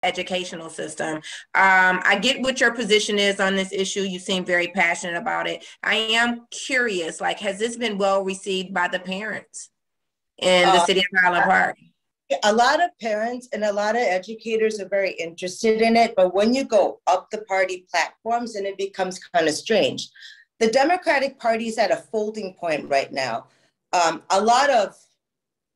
educational system. I get what your position is on this issue. You seem very passionate about it. I am curious, like, has this been well received by the parents in the city of Highland Park? A lot of parents and a lot of educators are very interested in it, but when you go up the party platforms, and it becomes kind of strange. The Democratic Party is at a folding point right now. A lot of,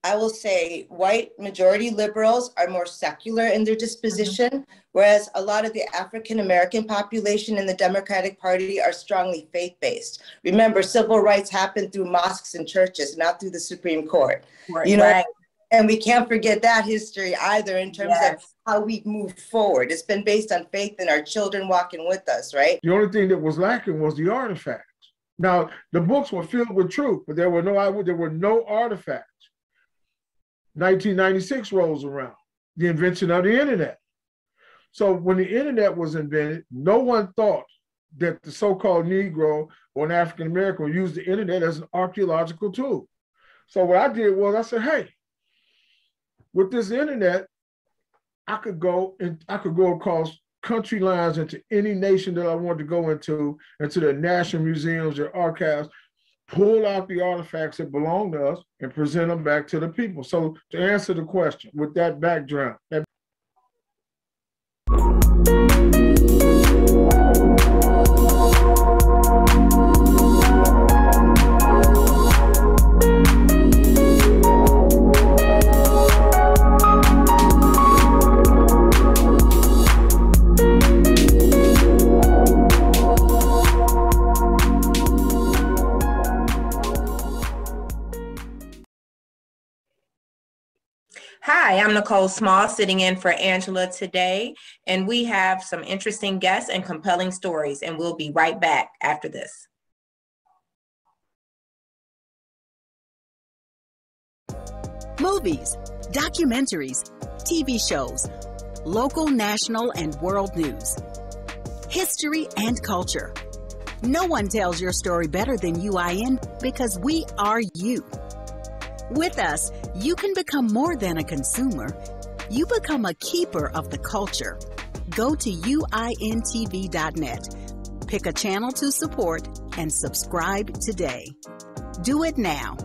I will say, white majority liberals are more secular in their disposition, whereas a lot of the African-American population in the Democratic Party are strongly faith-based. Remember, civil rights happened through mosques and churches, not through the Supreme Court. Right, you know, right. And we can't forget that history either in terms of how we move forward. It's been based on faith and our children walking with us, right? The only thing that was lacking was the artifacts. Now, the books were filled with truth, but there were no artifacts. 1996 rolls around, the invention of the internet. So when the internet was invented, no one thought that the so-called Negro or an African-American would use the internet as an archaeological tool. So what I did was I said, hey, with this internet, I could go across country lines into any nation that I wanted to go into the national museums, their archives, pull out the artifacts that belong to us and present them back to the people. So to answer the question, with that background, Hi, I'm Nicole Small, sitting in for Angela today, and we have some interesting guests and compelling stories, and we'll be right back after this. Movies, documentaries, TV shows, local, national, and world news, history and culture. No one tells your story better than UIN because we are you. With us, you can become more than a consumer. You become a keeper of the culture. Go to uintv.net. Pick a channel to support and subscribe today. Do it now.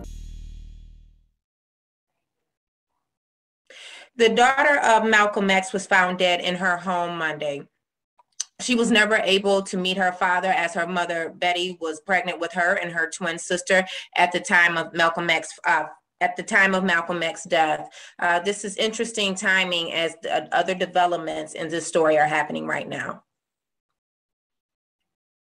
The daughter of Malcolm X was found dead in her home Monday. She was never able to meet her father, as her mother, Betty, was pregnant with her and her twin sister at the time of Malcolm X's death. This is interesting timing as the other developments in this story are happening right now.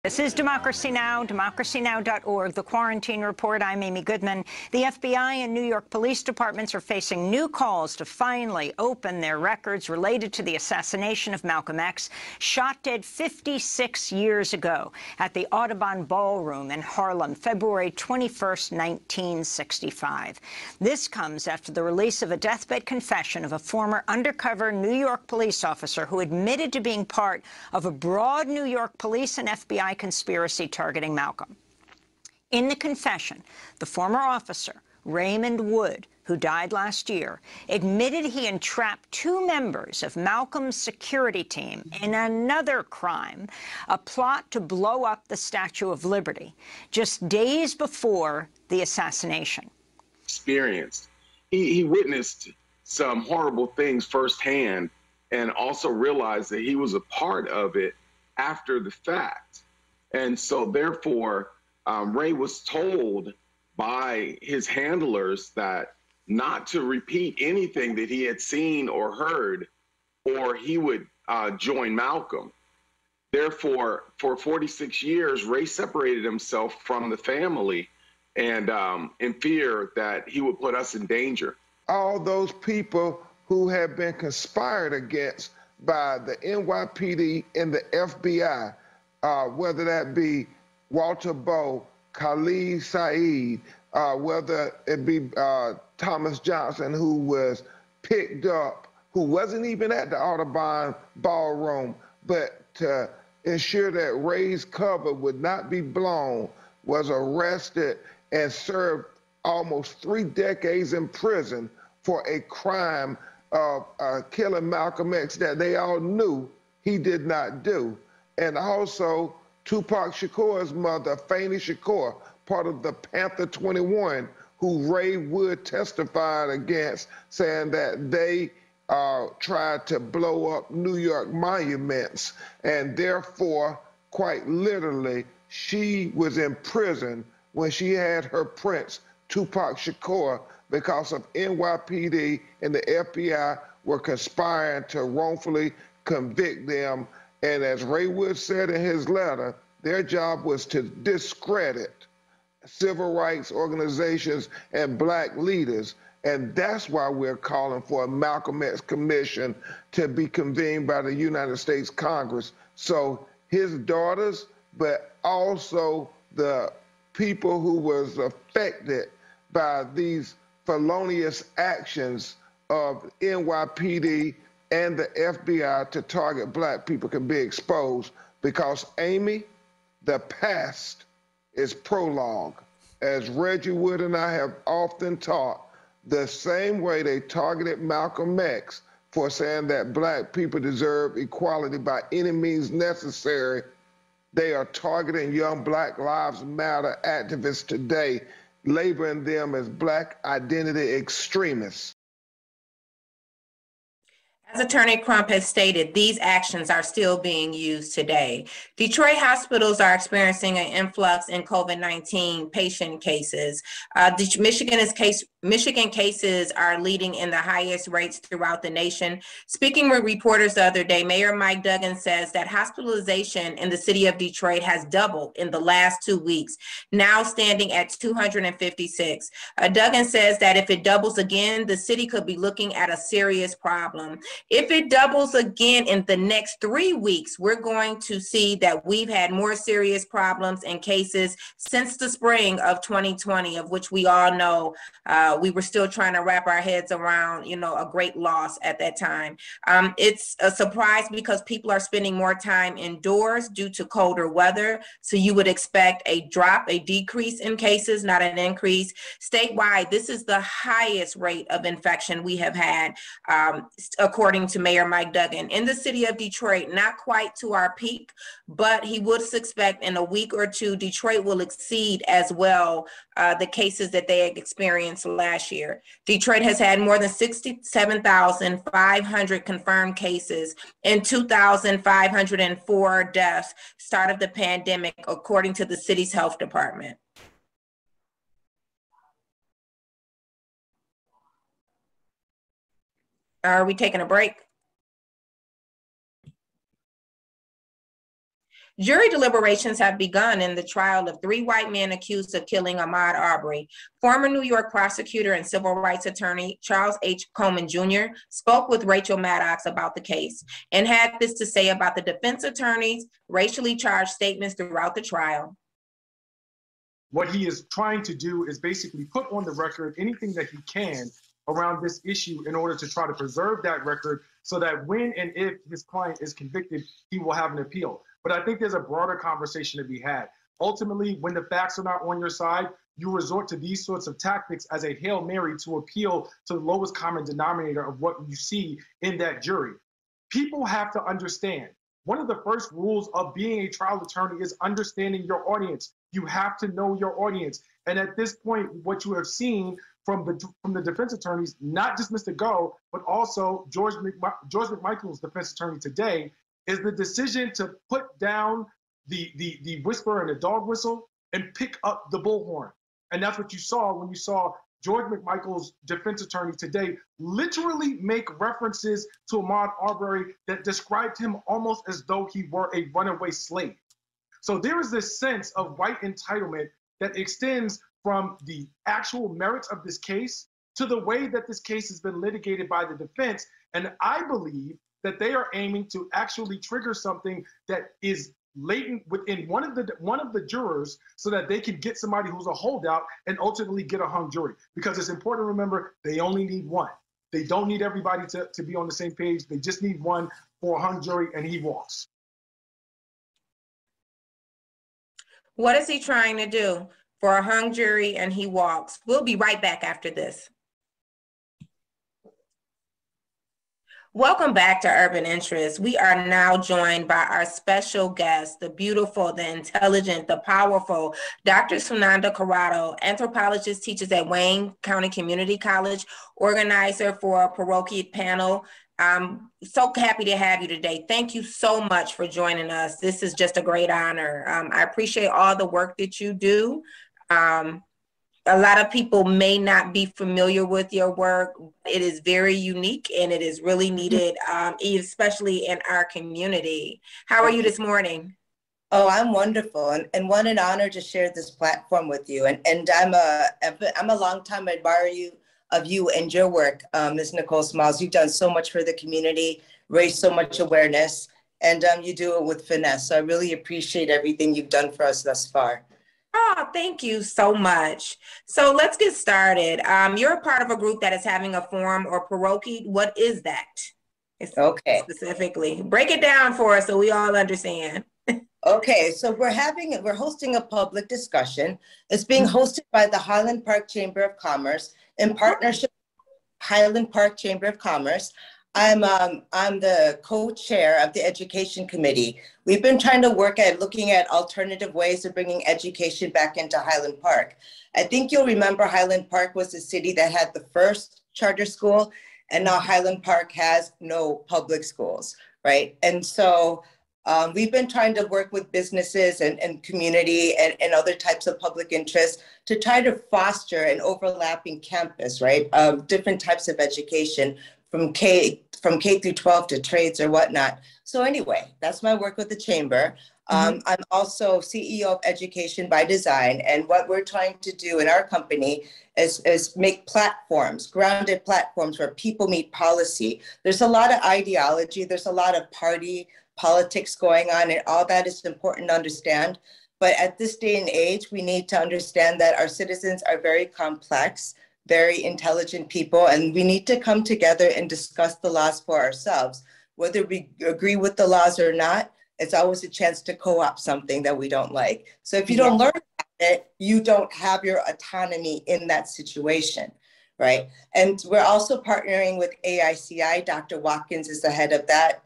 This is Democracy Now!, democracynow.org, The Quarantine Report. I'm Amy Goodman. The FBI and New York police departments are facing new calls to finally open their records related to the assassination of Malcolm X, shot dead 56 years ago at the Audubon Ballroom in Harlem, February 21st, 1965. This comes after the release of a deathbed confession of a former undercover New York police officer who admitted to being part of a broad New York police and FBI conspiracy targeting Malcolm. In the confession, the former officer, Raymond Wood, who died last year, admitted he entrapped two members of Malcolm's security team in another crime, a plot to blow up the Statue of Liberty, just days before the assassination. He witnessed some horrible things firsthand and also realized that he was a part of it after the fact. And so therefore, Ray was told by his handlers that not to repeat anything that he had seen or heard, or he would join Malcolm. Therefore, for 46 years, Ray separated himself from the family and in fear that he would put us in danger. All those people who have been conspired against by the NYPD and the FBI, whether that be Walter Bowe, Khalid Saeed, whether it be Thomas Johnson, who was picked up, who wasn't even at the Audubon Ballroom, but to ensure that Ray's cover would not be blown, was arrested and served almost 3 decades in prison for a crime of killing Malcolm X that they all knew he did not do. And also Tupac Shakur's mother, Fannie Shakur, part of the Panther 21, who Ray Wood testified against, saying that they tried to blow up New York monuments, and therefore, quite literally, she was in prison when she had her prince, Tupac Shakur, because of NYPD and the FBI were conspiring to wrongfully convict them. And as Ray Wood said in his letter, their job was to discredit civil rights organizations and black leaders. And that's why we're calling for a Malcolm X commission to be convened by the United States Congress. So his daughters, but also the people who was affected by these felonious actions of NYPD and the FBI to target black people can be exposed, because Amy, the past is prologue. As Reggie Wood and I have often taught, the same way they targeted Malcolm X for saying that black people deserve equality by any means necessary, they are targeting young Black Lives Matter activists today, labeling them as black identity extremists. As Attorney Crump has stated, these actions are still being used today. Detroit hospitals are experiencing an influx in COVID-19 patient cases. Michigan cases are leading in the highest rates throughout the nation. Speaking with reporters the other day, Mayor Mike Duggan says that hospitalization in the city of Detroit has doubled in the last 2 weeks, now standing at 256. Duggan says that if it doubles again, the city could be looking at a serious problem. If it doubles again in the next 3 weeks, we're going to see that we've had more serious problems and cases since the spring of 2020, of which we all know we were still trying to wrap our heads around, a great loss at that time. It's a surprise because people are spending more time indoors due to colder weather. So you would expect a decrease in cases, not an increase. Statewide, this is the highest rate of infection we have had, according to Mayor Mike Duggan. In the city of Detroit, not quite to our peak, but he would expect in a week or two, Detroit will exceed as well the cases that they had experienced last year. Detroit has had more than 67,500 confirmed cases and 2,504 deaths start of the pandemic, according to the city's health department. Are we taking a break? Jury deliberations have begun in the trial of 3 white men accused of killing Ahmaud Arbery. Former New York prosecutor and civil rights attorney Charles H. Cummings Jr. spoke with Rachel Maddox about the case and had this to say about the defense attorney's racially charged statements throughout the trial. What he is trying to do is basically put on the record anything that he can around this issue in order to try to preserve that record so that when and if his client is convicted, he will have an appeal. But I think there's a broader conversation to be had. Ultimately, when the facts are not on your side, you resort to these sorts of tactics as a Hail Mary to appeal to the lowest common denominator of what you see in that jury. People have to understand, one of the first rules of being a trial attorney is understanding your audience. You have to know your audience. And at this point, what you have seen from the defense attorneys, not just Mr. Go, but also George McMichael's defense attorney today, is the decision to put down the whisper and the dog whistle and pick up the bullhorn. And that's what you saw when you saw George McMichael's defense attorney today literally make references to Ahmaud Arbery that described him almost as though he were a runaway slave. So there is this sense of white entitlement that extends from the actual merits of this case to the way that this case has been litigated by the defense. And I believe that they are aiming to actually trigger something that is latent within one of the jurors so that they can get somebody who's a holdout and ultimately get a hung jury. Because it's important to remember, they only need one. They don't need everybody to be on the same page. They just need one for a hung jury, and he walks. What is he trying to do? For a hung jury and he walks. We'll be right back after this. Welcome back to Urban Interest. We are now joined by our special guest, the beautiful, the intelligent, the powerful, Dr. Sunanda Corrado, anthropologist, teaches at Wayne County Community College, organizer for a Parochiaid panel. I'm so happy to have you today. Thank you so much for joining us. This is just a great honor. I appreciate all the work that you do. A lot of people may not be familiar with your work. It is very unique and it is really needed, especially in our community. How are you this morning? Oh, I'm wonderful, and what an honor to share this platform with you. And I'm a longtime admirer of you and your work, Ms. Nicole Smalls. You've done so much for the community, raised so much awareness, and you do it with finesse. So I really appreciate everything you've done for us thus far. Oh, thank you so much. So let's get started. You're a part of a group that is having a forum or parochiaid. What is that? Okay. Specifically, break it down for us so we all understand. Okay, so we're hosting a public discussion. It's being hosted by the Highland Park Chamber of Commerce in partnership with Highland Park Chamber of Commerce. I'm the co-chair of the education committee. We've been trying to work at looking at alternative ways of bringing education back into Highland Park. I think you'll remember Highland Park was the city that had the first charter school, and now Highland Park has no public schools, right? And so we've been trying to work with businesses and community and other types of public interest to try to foster an overlapping campus, right? Different types of education from K through 12 to trades or whatnot. So anyway, that's my work with the chamber. I'm also CEO of Education by Design. And what we're trying to do in our company is make platforms, grounded platforms where people meet policy. There's a lot of ideology. There's a lot of party politics going on, and all that is important to understand. But at this day and age, we need to understand that our citizens are very complex, very intelligent people, and we need to come together and discuss the laws for ourselves. Whether we agree with the laws or not, it's always a chance to co-opt something that we don't like. So if you don't learn about it, you don't have your autonomy in that situation, right? And we're also partnering with AICI. Dr. Watkins is the head of that.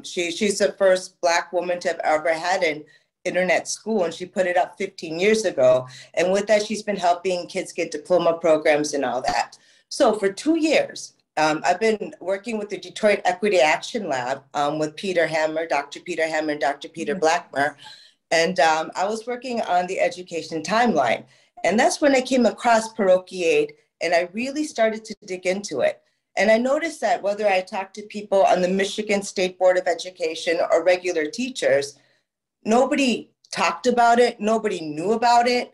She's the first Black woman to have ever had an internet school, and she put it up 15 years ago. And with that, she's been helping kids get diploma programs and all that. So for 2 years, I've been working with the Detroit Equity Action Lab with Peter Hammer, Dr. Peter Hammer, and Dr. Peter Blackmer. And I was working on the education timeline. And that's when I came across Parochiaid, and I really started to dig into it. And I noticed that whether I talked to people on the Michigan State Board of Education or regular teachers, nobody talked about it. Nobody knew about it.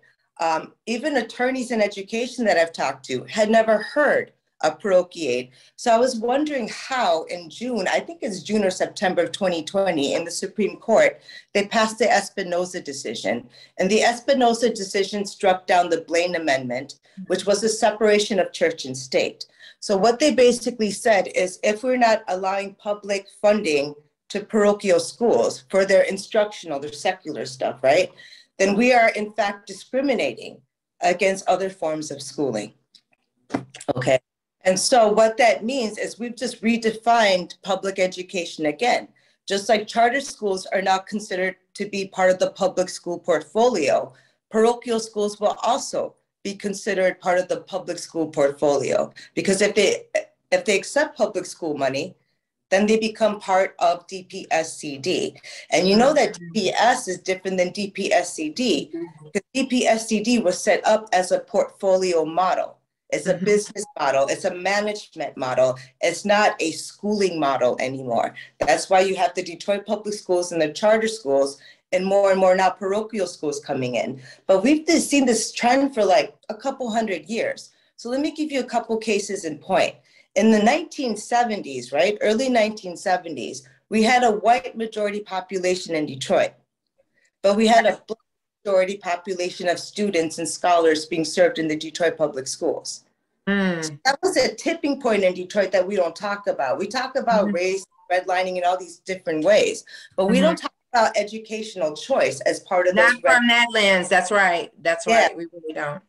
Even attorneys in education that I've talked to had never heard of Parochiaid. So I was wondering how in June, I think it's June or September of 2020, in the Supreme Court, they passed the Espinoza decision. And the Espinoza decision struck down the Blaine Amendment, which was a separation of church and state. So what they basically said is, if we're not allowing public funding to parochial schools for their instructional, their secular stuff, right? Then we are in fact discriminating against other forms of schooling, okay? And so what that means is we've just redefined public education again. Just like charter schools are now considered to be part of the public school portfolio, parochial schools will also be considered part of the public school portfolio. Because if they accept public school money, then they become part of DPSCD. And you know that DPS is different than DPSCD, because DPSCD was set up as a portfolio model. It's a business model. It's a management model. It's not a schooling model anymore. That's why you have the Detroit public schools and the charter schools, and more now parochial schools coming in. But we've seen this trend for like a couple hundred years. So let me give you a couple cases in point. In the 1970s, right, early 1970s, we had a white majority population in Detroit, but we had a Black majority population of students and scholars being served in the Detroit public schools. So that was a tipping point in Detroit that we don't talk about. We talk about race, redlining in all these different ways, but we don't talk about educational choice as part of not this. From that lens. That's right. That's right. We really don't.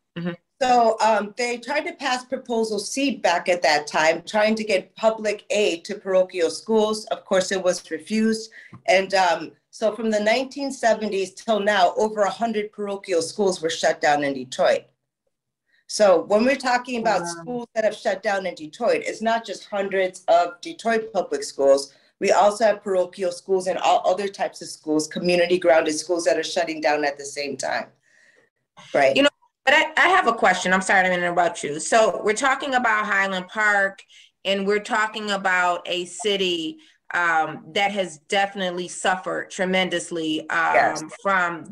So they tried to pass Proposal C back at that time, trying to get public aid to parochial schools. Of course, it was refused. And so from the 1970s till now, over 100 parochial schools were shut down in Detroit. So when we're talking about schools that have shut down in Detroit, it's not just hundreds of Detroit public schools. We also have parochial schools and all other types of schools, community grounded schools that are shutting down at the same time. Right. You know, but I have a question. I'm sorry to interrupt you. So we're talking about Highland Park, and we're talking about a city that has definitely suffered tremendously from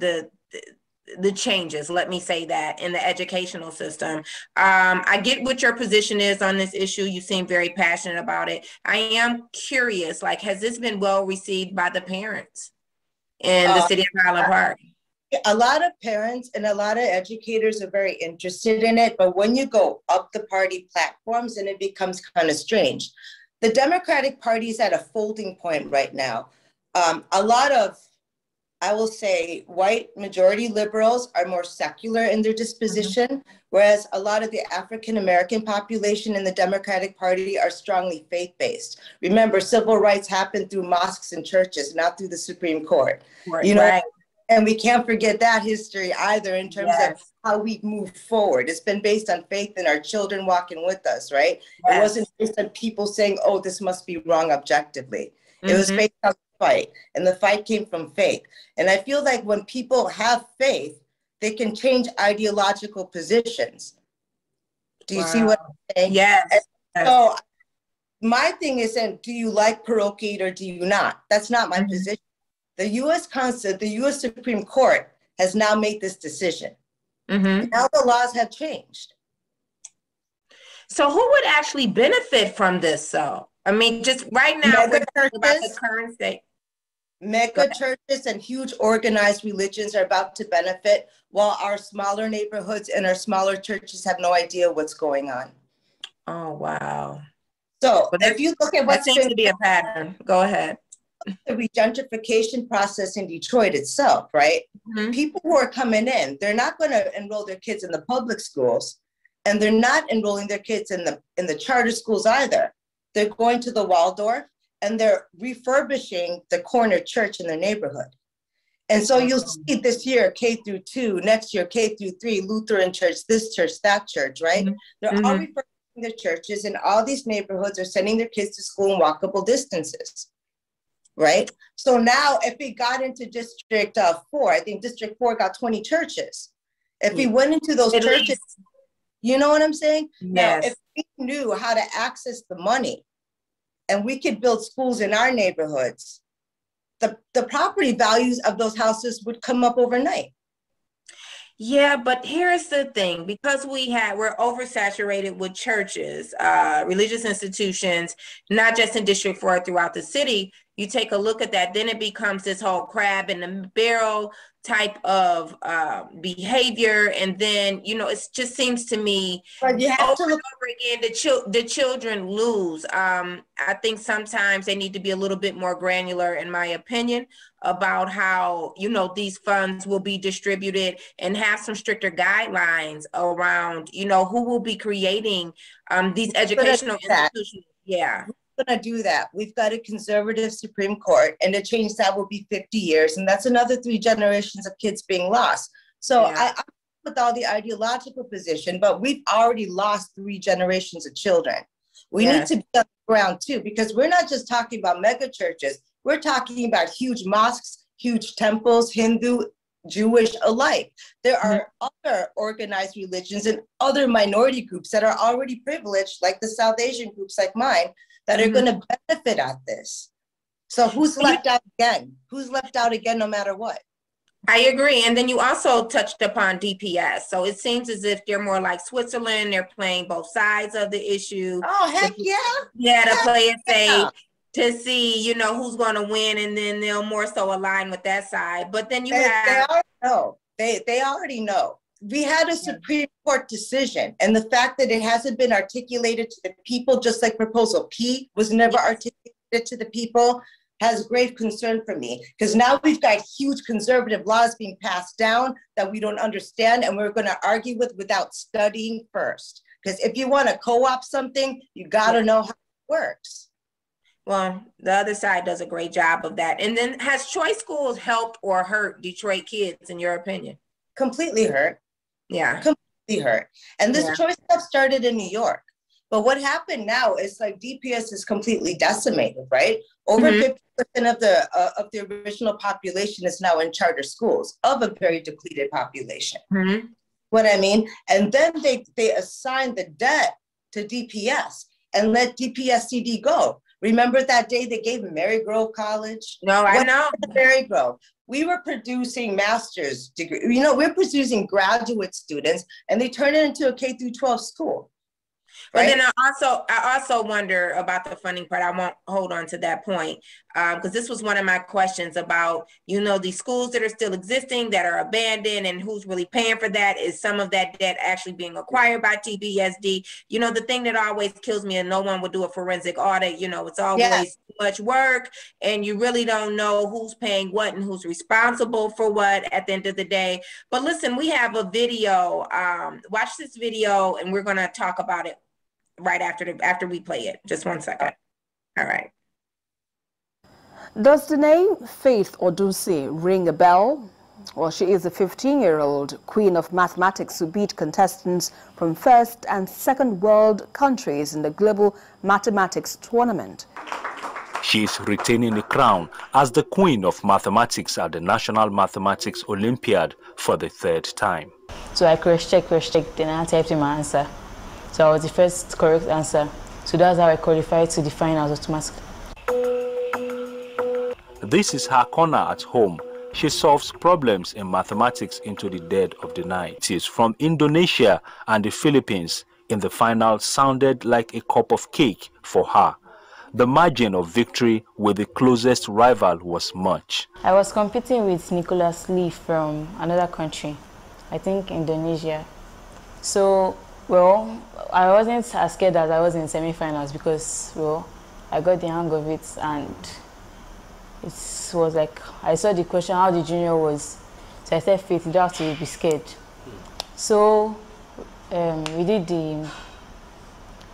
the changes, let me say that, in the educational system. I get what your position is on this issue. You seem very passionate about it. I am curious, like, has this been well received by the parents in the city of Highland Park? A lot of parents and a lot of educators are very interested in it, but when you go up the party platforms, and it becomes kind of strange. The Democratic Party is at a folding point right now. A lot of, I will say, white majority liberals are more secular in their disposition, whereas a lot of the African-American population in the Democratic Party are strongly faith-based. Remember, civil rights happened through mosques and churches, not through the Supreme Court. Right, you know, right. And we can't forget that history either in terms of how we move forward. It's been based on faith in our children walking with us, right? It wasn't based on people saying, oh, this must be wrong objectively. It was based on fight, and the fight came from faith. And I feel like when people have faith, they can change ideological positions. Do you see what I'm saying? Yes. So my thing is, do you like parochiaid or do you not? That's not my position. The U.S. Supreme Court has now made this decision. Now the laws have changed. So who would actually benefit from this, though? I mean, just right now, we're talking about the current state. Mega churches and huge organized religions are about to benefit, while our smaller neighborhoods and our smaller churches have no idea what's going on. Oh, wow. So if you look at what seems to be a pattern. Go ahead. The regentrification process in Detroit itself, right? People who are coming in, they're not going to enroll their kids in the public schools, and they're not enrolling their kids in the charter schools either. They're going to the Waldorf, and they're refurbishing the corner church in their neighborhood. And so you'll see this year K-2, next year K-3, Lutheran church, this church, that church, right? They're all refurbishing their churches, and all these neighborhoods are sending their kids to school in walkable distances. Right? So now if we got into District 4, I think District 4 got 20 churches. If we went into those churches, you know what I'm saying? Yes. Now, if we knew how to access the money and we could build schools in our neighborhoods, the property values of those houses would come up overnight. Yeah, but here's the thing, because we're oversaturated with churches, religious institutions, not just in District 4, throughout the city. You take a look at that, then it becomes this whole crab in the barrel type of behavior. And then, it just seems to me but you have over to and look over again, the children lose. I think sometimes they need to be a little bit more granular, in my opinion, about how, these funds will be distributed, and have some stricter guidelines around, who will be creating these educational institutions. Yeah. Going to do that. We've got a conservative Supreme Court, and to change that will be 50 years, and that's another 3 generations of kids being lost. So I'm with all the ideological position, but we've already lost 3 generations of children. We need to be on the ground too, because we're not just talking about mega churches. We're talking about huge mosques, huge temples, Hindu, Jewish alike. There are other organized religions and other minority groups that are already privileged, like the South Asian groups like mine, that are going to benefit at this. So who's left out again? Who's left out again no matter what? I agree. And then you also touched upon DPS. So it seems as if they're more like Switzerland. They're playing both sides of the issue. Oh, heck yeah. Yeah, to play it safe, to see, who's going to win. And then they'll more so align with that side. But then They already know. They already know. We had a Supreme Court decision, and the fact that it hasn't been articulated to the people, just like Proposal P was never articulated to the people, has grave concern for me, because now we've got huge conservative laws being passed down that we don't understand and we're going to argue with without studying first. Because if you want to co-opt something, you got to know how it works. Well, the other side does a great job of that. And then has choice schools helped or hurt Detroit kids, in your opinion? Completely hurt. Yeah. Completely hurt. And this choice stuff started in New York. But what happened now is like DPS is completely decimated, right? Over 50% of the original population is now in charter schools of a very depleted population. What I mean? And then they assigned the debt to DPS and let DPS CD go. Remember that day they gave Marygrove College? No, I know. Marygrove. We were producing master's degree. You know, we're producing graduate students, and they turn it into a K-12 school. But then I also wonder about the funding part. I won't hold on to that point because this was one of my questions about, you know, these schools that are still existing that are abandoned and who's really paying for that. Is some of that debt actually being acquired by TBSD? You know, the thing that always kills me, and no one would do a forensic audit, you know, it's always too much work and you really don't know who's paying what and who's responsible for what at the end of the day. But listen, we have a video. Watch this video and we're going to talk about it right after we play it. Just 1 second. All right. Does the name Faith Odusi ring a bell? Well, she is a 15-year-old queen of mathematics who beat contestants from first and second world countries in the global mathematics tournament. She is retaining the crown as the queen of mathematics at the National Mathematics Olympiad for the 3rd time. So I cross-checked, then I typed in my answer. So I was the first correct answer. So that's how I qualified to the finals automatically. This is her corner at home. She solves problems in mathematics into the dead of the night. She is from Indonesia and the Philippines. In the final, sounded like a cup of cake for her. The margin of victory with the closest rival was much. I was competing with Nicholas Lee from another country, I think Indonesia. So, well, I wasn't as scared as I was in semi-finals because, well, I got the hang of it and it was like, I saw the question how the junior was. So I said, Faith, you don't have to be scared. So we did the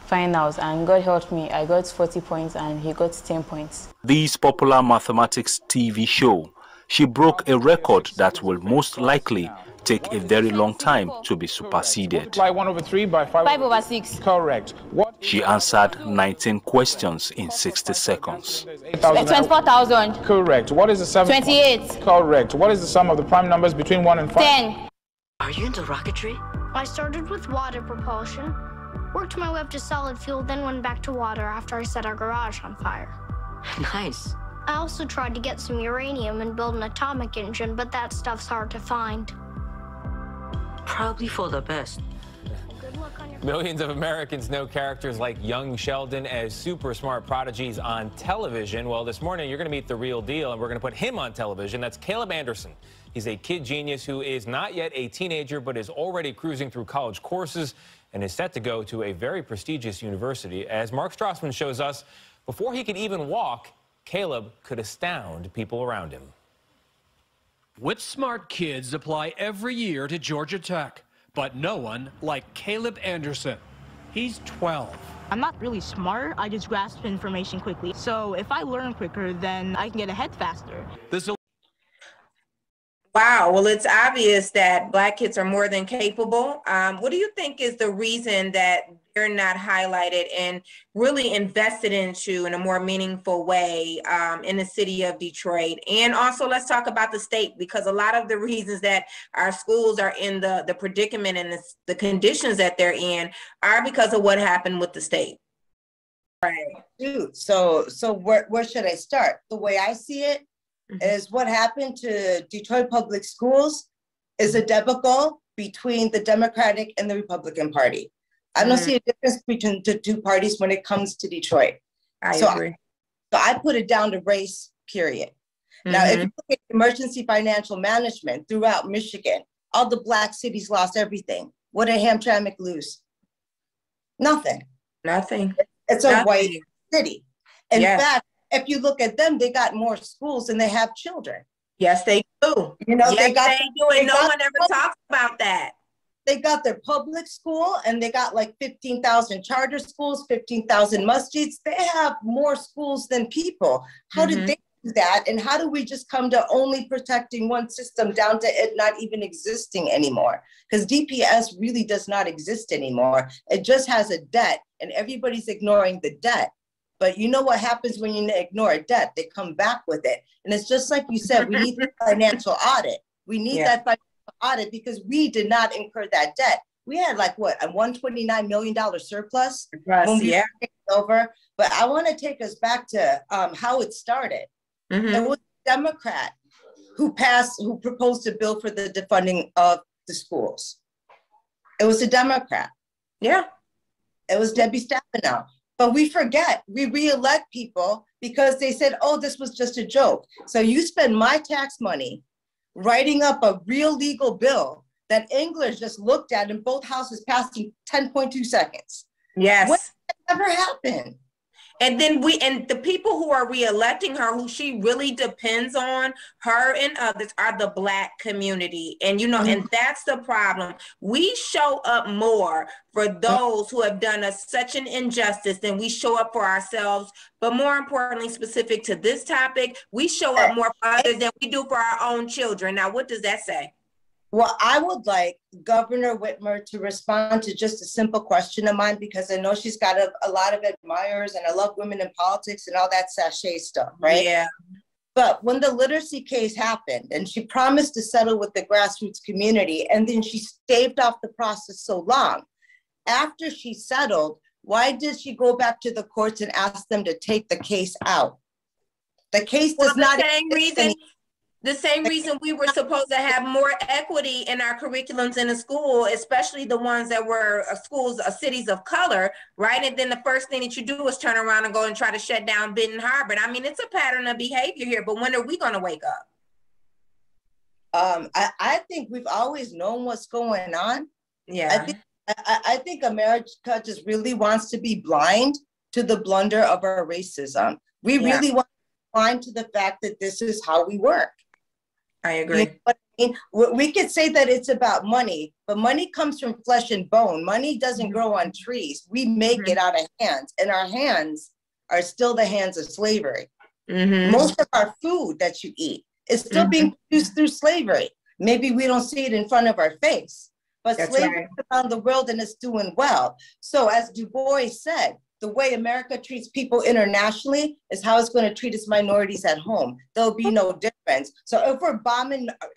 finals and God helped me. I got 40 points and he got 10 points. This popular mathematics TV show, she broke a record that will most likely take a very long time to be superseded. Multiply 1 over 3 by 5 over 6. Correct. She answered 19 questions in 60 seconds. 24,000. Correct. What is the sum? 28. Correct. What is the sum of the prime numbers between 1 and 5? 10. Are you into rocketry? I started with water propulsion, worked my way up to solid fuel, then went back to water after I set our garage on fire. Nice. I also tried to get some uranium and build an atomic engine, but that stuff's hard to find. Probably for the best. Good luck on your... Millions of Americans know characters like young Sheldon as super smart prodigies on television. Well, this morning you're going to meet the real deal, and we're going to put him on television. That's Caleb Anderson. He's a kid genius who is not yet a teenager, but is already cruising through college courses and is set to go to a very prestigious university. As Mark Strassman shows us, before he could even walk, Caleb could astound people around him. Which smart kids apply every year to Georgia Tech, but no one like Caleb Anderson. He's 12. I'm not really smart, I just grasp information quickly. So if I learn quicker, then I can get ahead faster. Wow, well, it's obvious that Black kids are more than capable. What do you think is the reason that they're not highlighted and really invested into in a more meaningful way in the city of Detroit? And also, let's talk about the state, because a lot of the reasons that our schools are in the predicament and the conditions that they're in are because of what happened with the state. Right. Dude, so where should I start? The way I see it is what happened to Detroit public schools is a debacle between the Democratic and the Republican Party. I don't see a difference between the two parties when it comes to Detroit. I agree. So I put it down to race, period. Now, if you look at emergency financial management throughout Michigan, all the Black cities lost everything. What did Hamtramck lose? Nothing. Nothing. It's a white city. In fact, if you look at them, they got more schools than they have children. Yes, they do. You know, yes, they do, and no one ever talks about that. They got their public school, and they got like 15,000 charter schools, 15,000 masjids. They have more schools than people. How did they do that? And how do we just come to only protecting one system down to it not even existing anymore? Because DPS really does not exist anymore. It just has a debt, and everybody's ignoring the debt. But you know what happens when you ignore a debt? They come back with it. And it's just like you said, we need a financial audit. We need that financial audit because we did not incur that debt. We had like what, a $129 million surplus when we took over. But I want to take us back to how it started. It was a Democrat who proposed a bill for the defunding of the schools. It was a Democrat. Yeah. It was Debbie Stabenow. But we forget, we re-elect people because they said, oh, this was just a joke. So you spend my tax money writing up a real legal bill that English just looked at and both houses passed in 10.2 seconds. Yes. What ever happened? And then the people who are re-electing her, who she really depends on, her and others, are the Black community. And, you know, and that's the problem. We show up more for those who have done us such an injustice than we show up for ourselves. But more importantly, specific to this topic, we show up more for others than we do for our own children. Now, what does that say? Well, I would like Governor Whitmer to respond to just a simple question of mine, because I know she's got a lot of admirers, and I love women in politics and all that sachet stuff, right? Yeah. But when the literacy case happened and she promised to settle with the grassroots community, and then she staved off the process so long, after she settled, why did she go back to the courts and ask them to take the case out? The case does not exist. The same reason we were supposed to have more equity in our curriculums in the school, especially the ones that were schools, cities of color, right? And then the first thing that you do is turn around and go and try to shut down Benton Harbor. I mean, it's a pattern of behavior here, but when are we going to wake up? I think we've always known what's going on. Yeah. I think America just really wants to be blind to the blunder of our racism. We really want to be blind to the fact that this is how we work. I agree. You know what I mean? We could say that it's about money, but money comes from flesh and bone. Money doesn't grow on trees. We make it out of hands, and our hands are still the hands of slavery. Most of our food that you eat is still being produced through slavery. Maybe we don't see it in front of our face, but slavery is around the world, and it's doing well. So as Du Bois said, the way America treats people internationally is how it's going to treat its minorities at home. There'll be no difference. So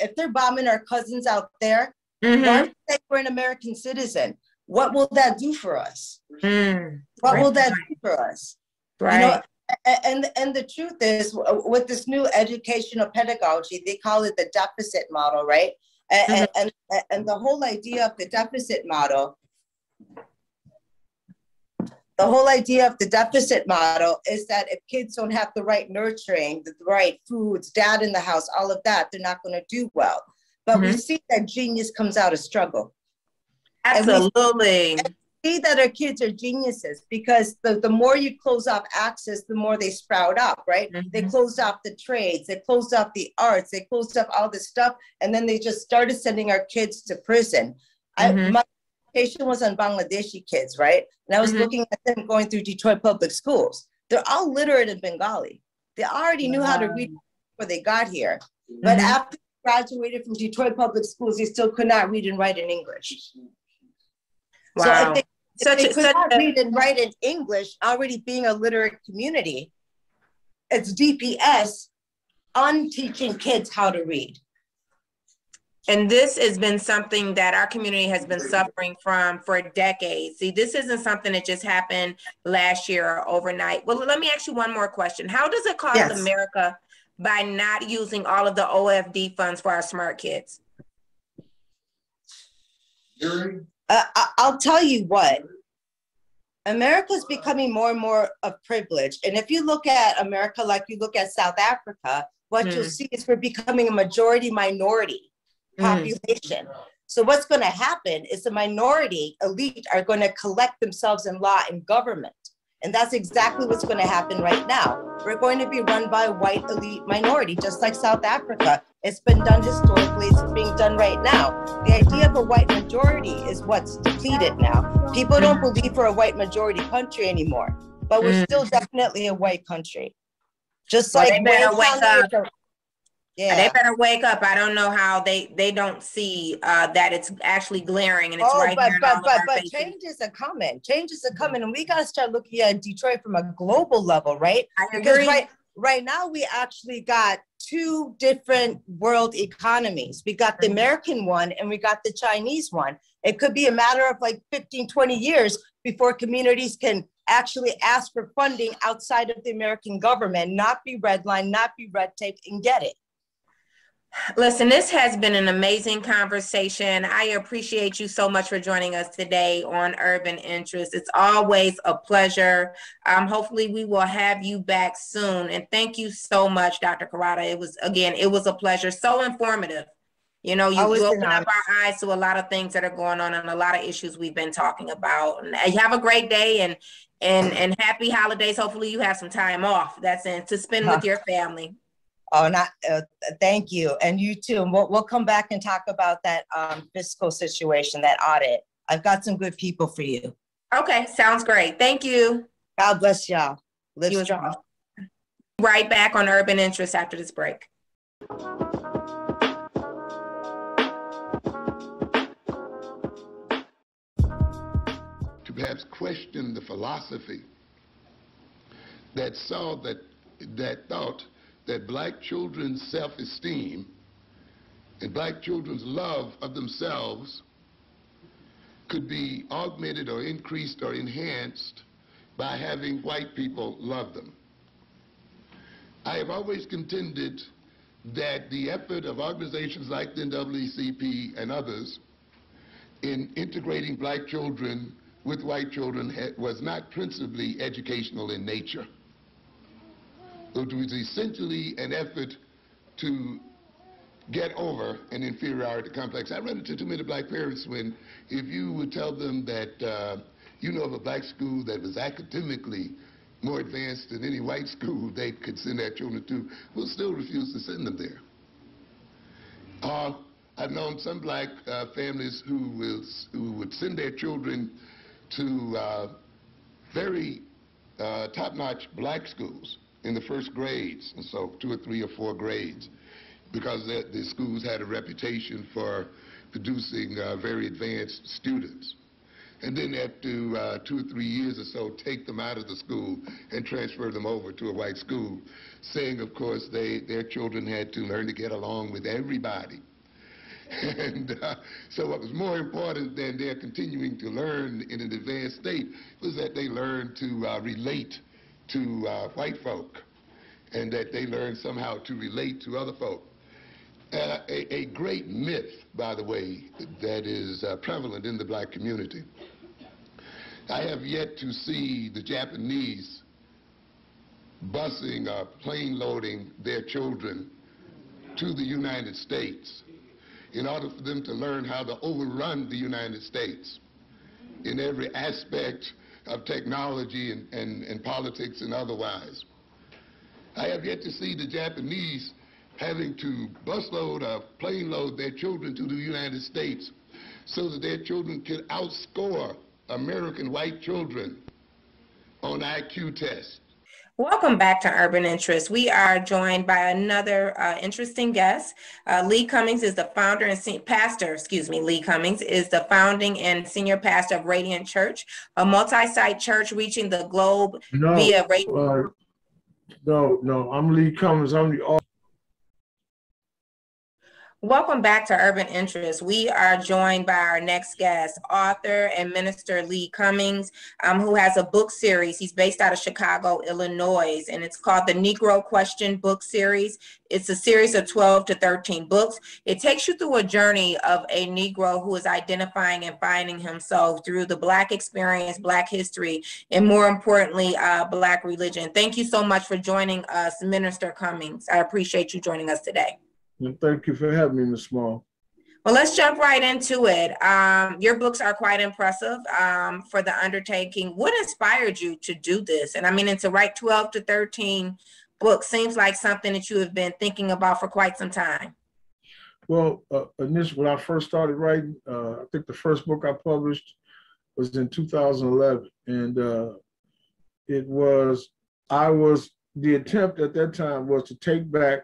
if they're bombing our cousins out there, why would they say we're an American citizen? What will that do for us? What will that do for us? Right. You know, and the truth is, with this new educational pedagogy, they call it the deficit model, right? And the whole idea of the deficit model. The whole idea of the deficit model is that if kids don't have the right nurturing, the right foods, dad in the house, all of that, they're not going to do well. But we see that genius comes out of struggle. Absolutely. And we see that our kids are geniuses because the more you close off access, the more they sprout up, right? They closed off the trades, they closed off the arts, they closed off all this stuff, and then they just started sending our kids to prison. My was on Bangladeshi kids, right? And I was looking at them going through Detroit public schools. They're all literate in Bengali. They already knew how to read before they got here. But after they graduated from Detroit public schools, they still could not read and write in English. So if they could not read and write in English, already being a literate community, it's DPS unteaching kids how to read. And this has been something that our community has been suffering from for decades. See, this isn't something that just happened last year or overnight. Well, let me ask you one more question. How does it cost America by not using all of the OFD funds for our smart kids? I'll tell you what. America's becoming more and more of privilege. And if you look at America like you look at South Africa, what you'll see is we're becoming a majority minority population. So what's going to happen is the minority elite are going to collect themselves in law and government. And that's exactly what's going to happen right now. We're going to be run by a white elite minority, just like South Africa. It's been done historically, it's being done right now. The idea of a white majority is what's depleted now. People don't believe we're a white majority country anymore, but we're still definitely a white country. Just like they better wake up. Yeah. They better wake up. I don't know how they don't see that it's actually glaring and it's right here in all of our faces. Changes are coming. Changes are coming, and we got to start looking at Detroit from a global level, right? I agree. Because right now we actually got two different world economies. We got the American one and we got the Chinese one. It could be a matter of like 15, 20 years before communities can actually ask for funding outside of the American government, not be redlined, not be red taped, and get it. Listen, this has been an amazing conversation. I appreciate you so much for joining us today on Urban Interest. It's always a pleasure. Hopefully we will have you back soon. And thank you so much, Dr. Corrado. It was a pleasure. So informative. You know, you opened up our eyes to a lot of things that are going on and a lot of issues we've been talking about. And you have a great day and happy holidays. Hopefully you have some time off to spend with your family. Oh, thank you. And you too. And we'll come back and talk about that fiscal situation, that audit. I've got some good people for you. Okay, sounds great. Thank you. God bless y'all. Live strong. Right back on Urban Interest after this break. To perhaps question the philosophy that thought that black children's self-esteem and black children's love of themselves could be augmented or increased or enhanced by having white people love them. I have always contended that the effort of organizations like the NAACP and others in integrating black children with white children was not principally educational in nature. It was essentially an effort to get over an inferiority complex. I run into too many black parents when, if you would tell them that you know of a black school that was academically more advanced than any white school they could send their children to, will still refuse to send them there. I've known some black families who would send their children to very top-notch black schools in the first grades, and so 2 or 3 or 4 grades, because the schools had a reputation for producing very advanced students. And then after 2 or 3 years or so, take them out of the school and transfer them over to a white school, saying, of course, their children had to learn to get along with everybody. And so what was more important than their continuing to learn in an advanced state was that they learned to relate to white folk, and that they learned somehow to relate to other folk. A great myth, by the way, that is prevalent in the black community. I have yet to see the Japanese busing or plane loading their children to the United States in order for them to learn how to overrun the United States in every aspect of technology and politics and otherwise. I have yet to see the Japanese having to busload or plane load their children to the United States so that their children can outscore American white children on IQ tests. Welcome back to Urban Interest. We are joined by another interesting guest. Lee Cummings is the founder and pastor, Lee Cummings is the founding and senior pastor of Radiant Church, a multi-site church reaching the globe via radio. No, I'm Lee Cummings. I'm the author. Welcome back to Urban Interest. We are joined by our next guest, author and minister Lee Cummings, who has a book series. He's based out of Chicago, Illinois, and it's called the Negro Question Book Series. It's a series of 12 to 13 books. It takes you through a journey of a Negro who is identifying and finding himself through the Black experience, Black history, and more importantly, Black religion. Thank you so much for joining us, Minister Cummings. I appreciate you joining us today. And thank you for having me, Ms. Small. Well, let's jump right into it. Your books are quite impressive for the undertaking. What inspired you to do this? And I mean, and to write 12 to 13 books seems like something that you have been thinking about for quite some time. Well, initially, when I first started writing, I think the first book I published was in 2011. And the attempt at that time was to take back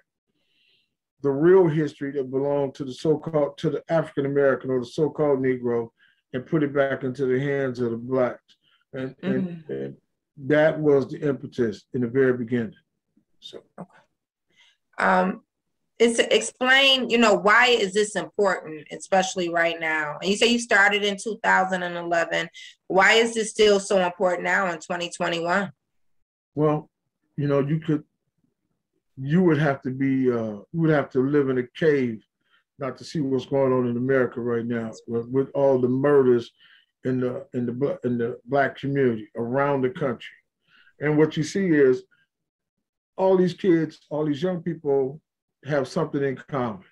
the real history that belonged to the African-American or the so-called Negro and put it back into the hands of the Blacks. And that was the impetus in the very beginning. So, it's to explain, why is this important, especially right now? And you say you started in 2011. Why is this still so important now in 2021? Well, you would have to live in a cave not to see what's going on in America right now with all the murders in the Black community around the country. And what you see is all these kids, all these young people have something in common.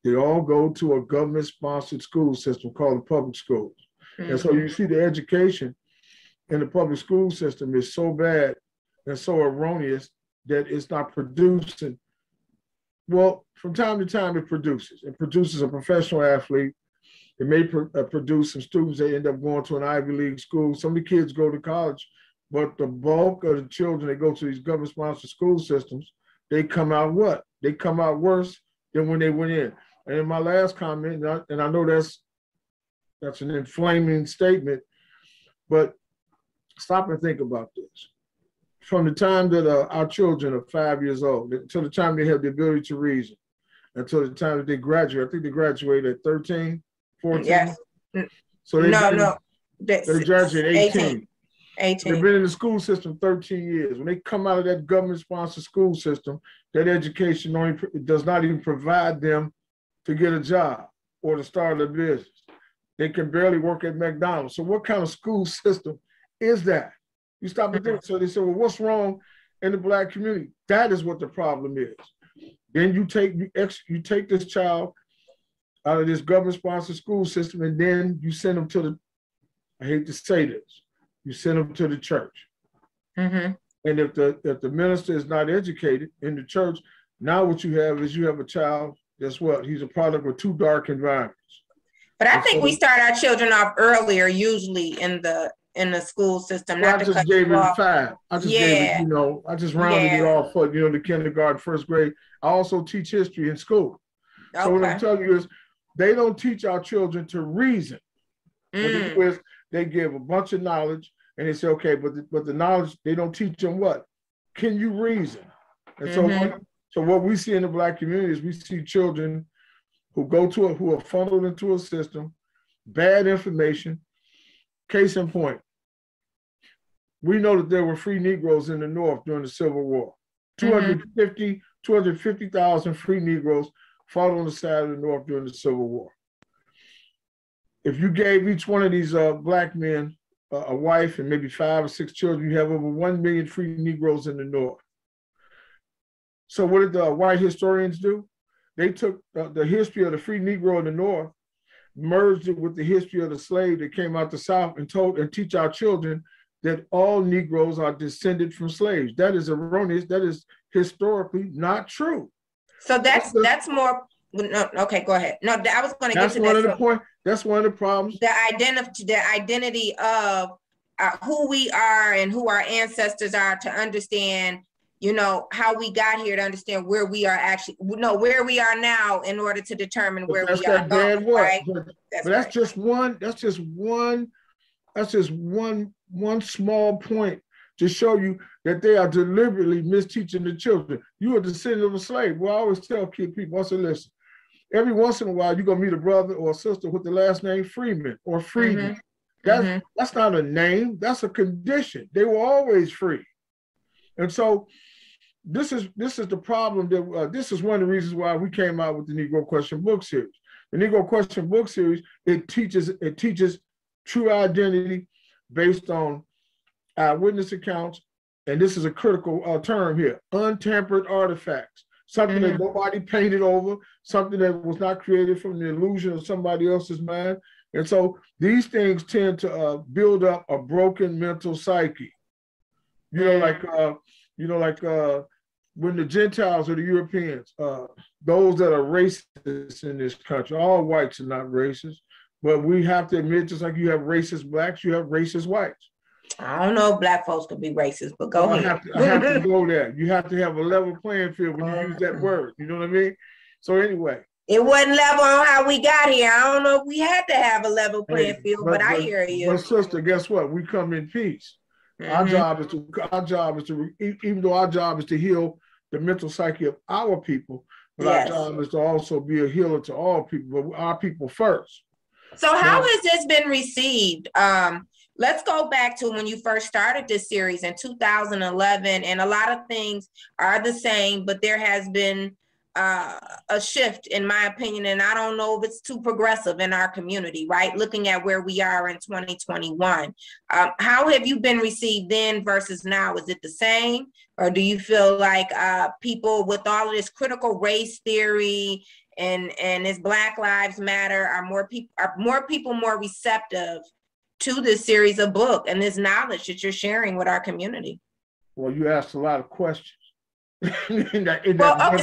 They all go to a government-sponsored school system called the public schools. Mm-hmm. And so you see the education in the public school system is so bad and so erroneous that it's not producing. Well, from time to time, it produces a professional athlete. It may produce some students that end up going to an Ivy League school. Some of the kids go to college, but the bulk of the children that go to these government-sponsored school systems, they come out what? They come out worse than when they went in. And in my last comment, and I know that's an inflaming statement, but stop and think about this. From the time that our children are 5 years old, until the time they have the ability to reason, until the time that they graduate, I think they graduate at 13, 14. Yes. So they graduate at 18. They've been in the school system 13 years. When they come out of that government-sponsored school system, that education does not even provide them to get a job or to start a business. They can barely work at McDonald's. So what kind of school system is that? You stop and think. So they say, well, what's wrong in the Black community? That is what the problem is. Then you take this child out of this government-sponsored school system, and then you send them to I hate to say this, you send them to the church. Mm-hmm. And if the minister is not educated in the church, now what you have is a child that's what? He's a product of two dark environments. But I think we start our children off earlier, usually in the school system. Well, I just gave it 5. I just gave it, I just rounded it off for, the kindergarten, first grade. I also teach history in school. Okay. So what I'm telling you is they don't teach our children to reason. What they do is they give a bunch of knowledge and they say, okay, but the knowledge, they don't teach them what? Can you reason? And so what we see in the Black community is we see children who are funneled into a system, bad information. Case in point, we know that there were free Negroes in the North during the Civil War. 250,000 free Negroes fought on the side of the North during the Civil War. If you gave each one of these Black men a wife and maybe 5 or 6 children, you have over 1 million free Negroes in the North. So what did the white historians do? They took the history of the free Negro in the North, merged it with the history of the slave that came out the South, and teach our children that all Negroes are descended from slaves. That is erroneous. That is historically not true. So that's more. No, okay, go ahead. No, I was going to get to that. That's one of the problems. The identity of who we are and who our ancestors are, to understand, how we got here, to understand where we are where we are now in order to determine where we are going, right? That's just one small point to show you that they are deliberately misteaching the children. You are a descendant of a slave. Well, I always tell people, I say, listen, every once in a while, you're going to meet a brother or a sister with the last name Freeman or Freeman. That's not a name. That's a condition. They were always free. And so this is the problem. This is one of the reasons why we came out with the Negro Question book series. The Negro Question book series, it teaches true identity based on eyewitness accounts, and this is a critical term here, untampered artifacts. something that nobody painted over, something that was not created from the illusion of somebody else's mind. And so these things tend to build up a broken mental psyche. You know, like when the Gentiles or the Europeans, those that are racist in this country, all whites are not racist, but we have to admit, just like you have racist blacks, you have racist whites. I don't know if black folks could be racist, but go ahead. I have to go there. You have to have a level playing field when you use that word. You know what I mean? So anyway. It wasn't level on how we got here. I don't know if we had to have a level playing field, but I hear you. But sister, guess what? We come in peace. Our job is to, even though our job is to heal the mental psyche of our people, but our job is to also be a healer to all people, but our people first. So how has this been received? Let's go back to when you first started this series in 2011, and a lot of things are the same, but there has been a shift, in my opinion, and I don't know if it's too progressive in our community, right? Looking at where we are in 2021. How have you been received then versus now? Is it the same? Or do you feel like people with all of this critical race theory and this Black Lives Matter are more people more receptive to this series of book and this knowledge that you're sharing with our community? Well, you asked a lot of questions. What I'm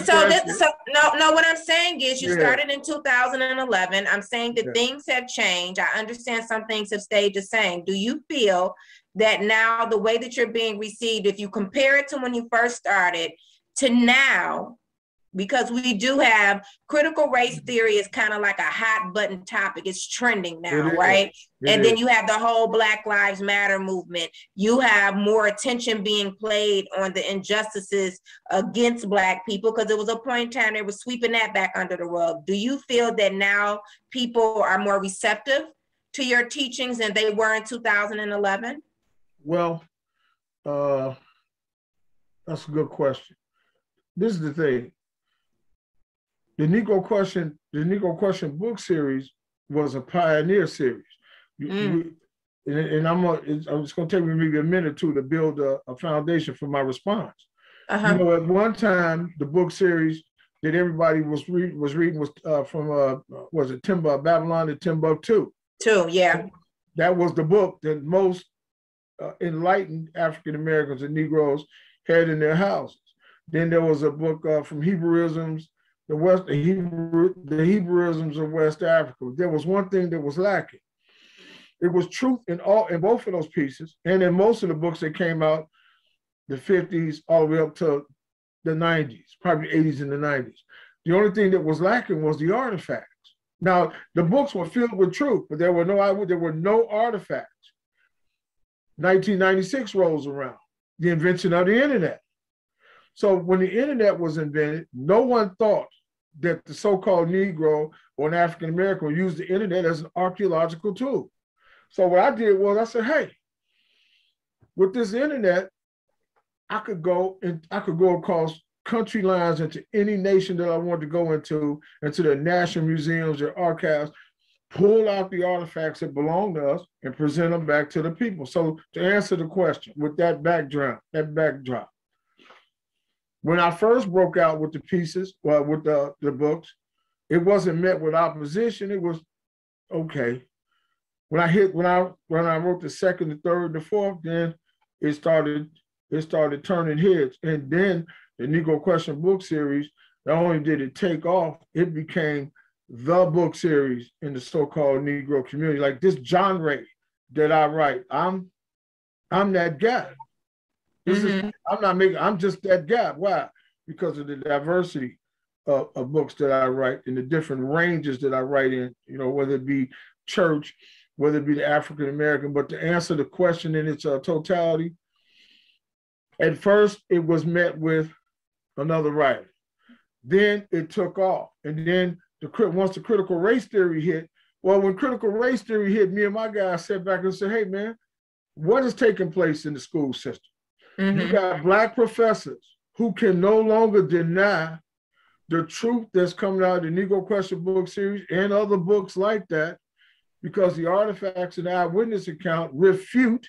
saying is you started in 2011. I'm saying that things have changed. I understand some things have stayed the same. Do you feel that now the way that you're being received, if you compare it to when you first started to now, because we do have critical race theory is kind of like a hot button topic. It's trending now, right? And then you have the whole Black Lives Matter movement. You have more attention being played on the injustices against Black people, because there was a point in time they were sweeping that back under the rug. Do you feel that now people are more receptive to your teachings than they were in 2011? Well, that's a good question. This is the thing. The Negro Question book series was a pioneer series. And it's going to take me maybe a minute or two to build a foundation for my response. You know, at one time, the book series that everybody was reading was from was it Babylon to Timbuktu? That was the book that most enlightened African Americans and Negroes had in their houses. Then there was a book from Hebrewisms, the Hebrewisms of West Africa. There was one thing that was lacking. It was truth in both of those pieces, and in most of the books that came out, the 50s all the way up to the 90s, probably 80s and the 90s. The only thing that was lacking was the artifacts. Now, the books were filled with truth, but there were no artifacts. 1996 rolls around, the invention of the internet. So when the internet was invented, no one thought that the so-called Negro or an African American would use the internet as an archaeological tool. So what I did was I said, hey, with this internet, I could go across country lines into any nation that I wanted to go into the national museums or archives, pull out the artifacts that belong to us and present them back to the people. So to answer the question with that backdrop, when I first broke out with the pieces, with the books, it wasn't met with opposition. It was okay. When I wrote the second, the third, the fourth, then it started turning heads. And then the Negro Question book series, not only did it take off, it became the book series in the so-called Negro community. Like this genre that I write, I'm that guy. I'm just that guy. Why? Because of the diversity of books that I write and the different ranges that I write in, you know, whether it be church, whether it be the African American. But to answer the question in its totality, at first it was met with another writer. Then it took off. And then once the critical race theory hit, well, when critical race theory hit, me and my guys sat back and said, hey, man, what is taking place in the school system? You got Black professors who can no longer deny the truth that's coming out of the Negro Question book series and other books like that, because the artifacts and the eyewitness account refute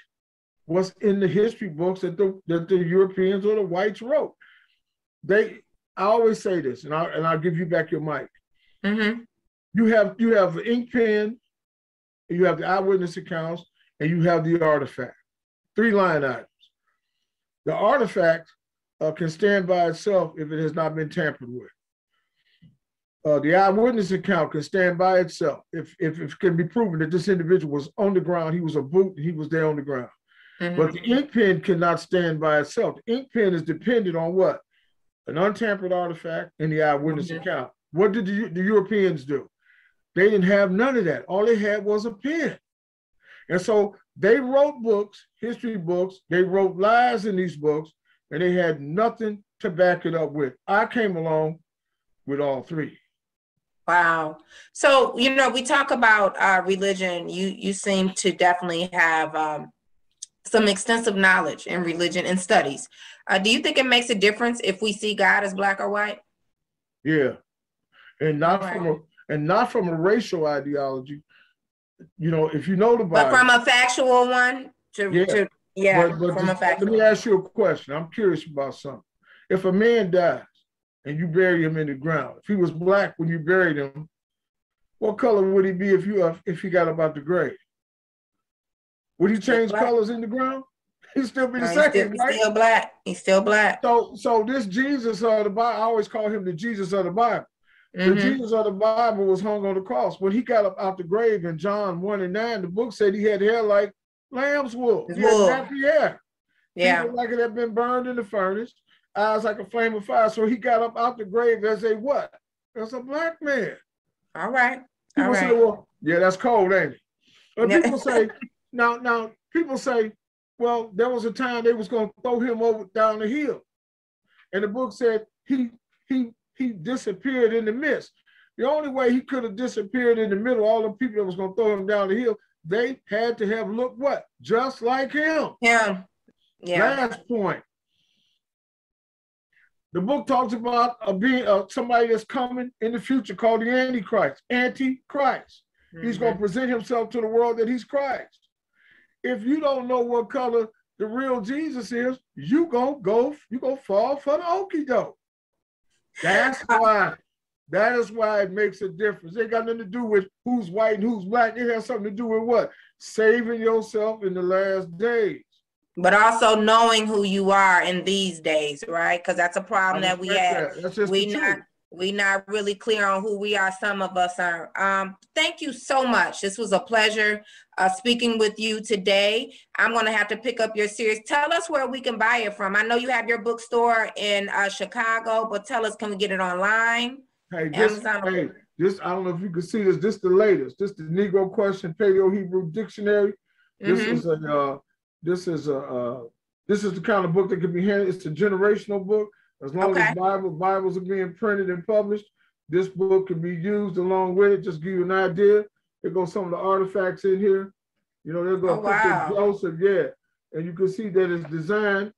what's in the history books that the Europeans or the whites wrote. I always say this, and I'll give you back your mic. Mm-hmm. You have an ink pen, you have the eyewitness accounts, and you have the artifact. 3 line items. The artifact can stand by itself if it has not been tampered with. The eyewitness account can stand by itself if it can be proven that this individual was on the ground, he was a boot, and he was there on the ground. Mm-hmm. But the ink pen cannot stand by itself. The ink pen is dependent on what? An untampered artifact and the eyewitness account. What did the Europeans do? They didn't have none of that. All they had was a pen. And so they wrote books, history books, they wrote lies in these books, and they had nothing to back it up with. I came along with all 3. Wow. So, we talk about religion. You seem to definitely have some extensive knowledge in religion and studies. Do you think it makes a difference if we see God as black or white? Yeah. And not from a racial ideology. If you know the Bible. But from a factual one from a factual. Let me ask you a question. I'm curious about something. If a man dies and you bury him in the ground, if he was black when you buried him, what color would he be if he got up out the grave? Would he change colors in the ground? He'd still be the same, right? He's still black. He's still black. So this Jesus of the Bible, I always call him the Jesus of the Bible. Mm-hmm. The Jesus of the Bible was hung on the cross. When he got up out the grave in John 1:9, the book said he had hair like lamb's wool. He had nappy hair. Yeah. He looked like it had been burned in the furnace, eyes like a flame of fire. So he got up out the grave as a what? As a black man. All right. People say, well, yeah, that's cold, ain't it? But people say, now people say, well, there was a time they was going to throw him over down the hill. And the book said he disappeared in the midst. The only way he could have disappeared in the middle, all the people that was going to throw him down the hill, they had to have looked what? Just like him. Yeah. Last point. The book talks about somebody that's coming in the future called the Antichrist. Antichrist. Mm-hmm. He's going to present himself to the world that he's Christ. If you don't know what color the real Jesus is, you gonna fall for the okie doke. That is why it makes a difference. It ain't got nothing to do with who's white and who's black. It has something to do with what? Saving yourself in the last days. But also knowing who you are in these days, right? Because that's a problem that we have. We're not really clear on who we are. Some of us are. Thank you so much. This was a pleasure speaking with you today. I'm going to have to pick up your series. Tell us where we can buy it from. I know you have your bookstore in Chicago, but tell us, can we get it online? This, I don't know if you can see this. This is the latest. This is the Negro Question Paleo-Hebrew Dictionary. This is the kind of book that can be handled. It's a generational book. As long as Bibles are being printed and published, this book can be used along with it. Just give you an idea. There goes some of the artifacts in here. They're going to put Joseph, and you can see that it's designed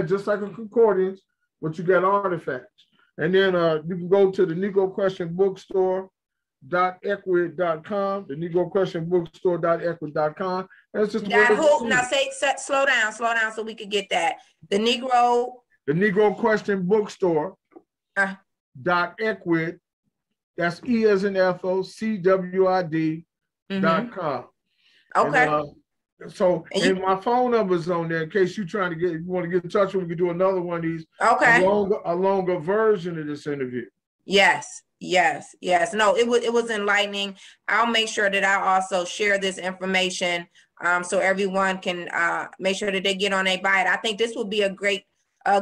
just like a concordance, but you got artifacts. And then you can go to the Negro Question Bookstore.equid.com, the Negro Question Bookstore.equid.com. That's just now slow down so we could get that. The Negro Question Bookstore .equid, that's E as in Ethel, CWID.com. Okay. And my phone number is on there in case you want to get in touch with me. We can do another one of these. Okay. A longer version of this interview. Yes. No, it was enlightening. I'll make sure that I also share this information so everyone can make sure that they get on a bite. I think this will be a great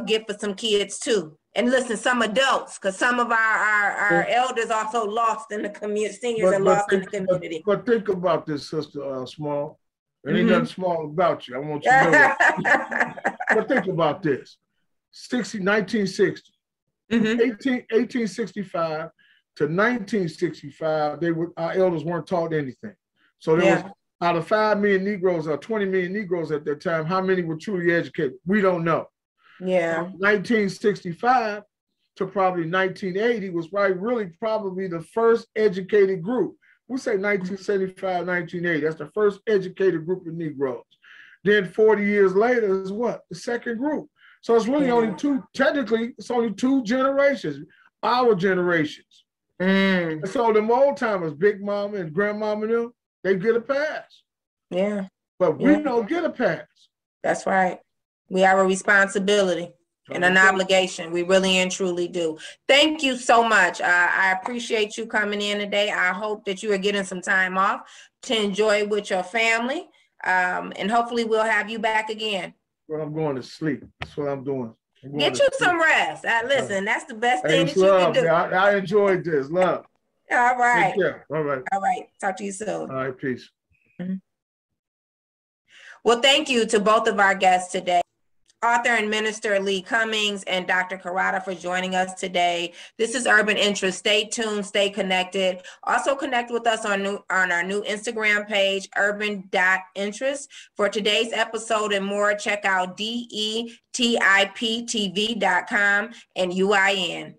gift for some kids too. And listen, some adults, because some of our elders also lost in the community, seniors are lost in the community. But think about this, Sister Small. There ain't nothing small about you. I want you to know that. But think about this. 1960. 1865 to 1965, our elders weren't taught anything. So there was, out of 5 million Negroes or 20 million Negroes at that time, how many were truly educated? We don't know. Yeah. 1965 to probably 1980 was probably the first educated group. We say 1975, 1980. That's the first educated group of Negroes. Then 40 years later is what? The second group. So it's really only two, technically, it's only two generations, our generations. And so the old timers, Big Mama and Grandmama and them, they get a pass. Yeah. But we don't get a pass. That's right. We have a responsibility and an obligation. We really and truly do. Thank you so much. I appreciate you coming in today. I hope that you are getting some time off to enjoy with your family. And hopefully we'll have you back again. Well, I'm going to sleep. That's what I'm doing. Get you some rest. Listen, that's the best thing that you can do. I enjoyed this. Love. All right. Take care. All right. All right. Talk to you soon. All right. Peace. Well, thank you to both of our guests today, author and minister Lee Cummings and Dr. Corrado, for joining us today. This is Urban Interest. Stay tuned, stay connected. Also connect with us on our new Instagram page, urban.interest. For today's episode and more, check out DETIPTV.com and UIN.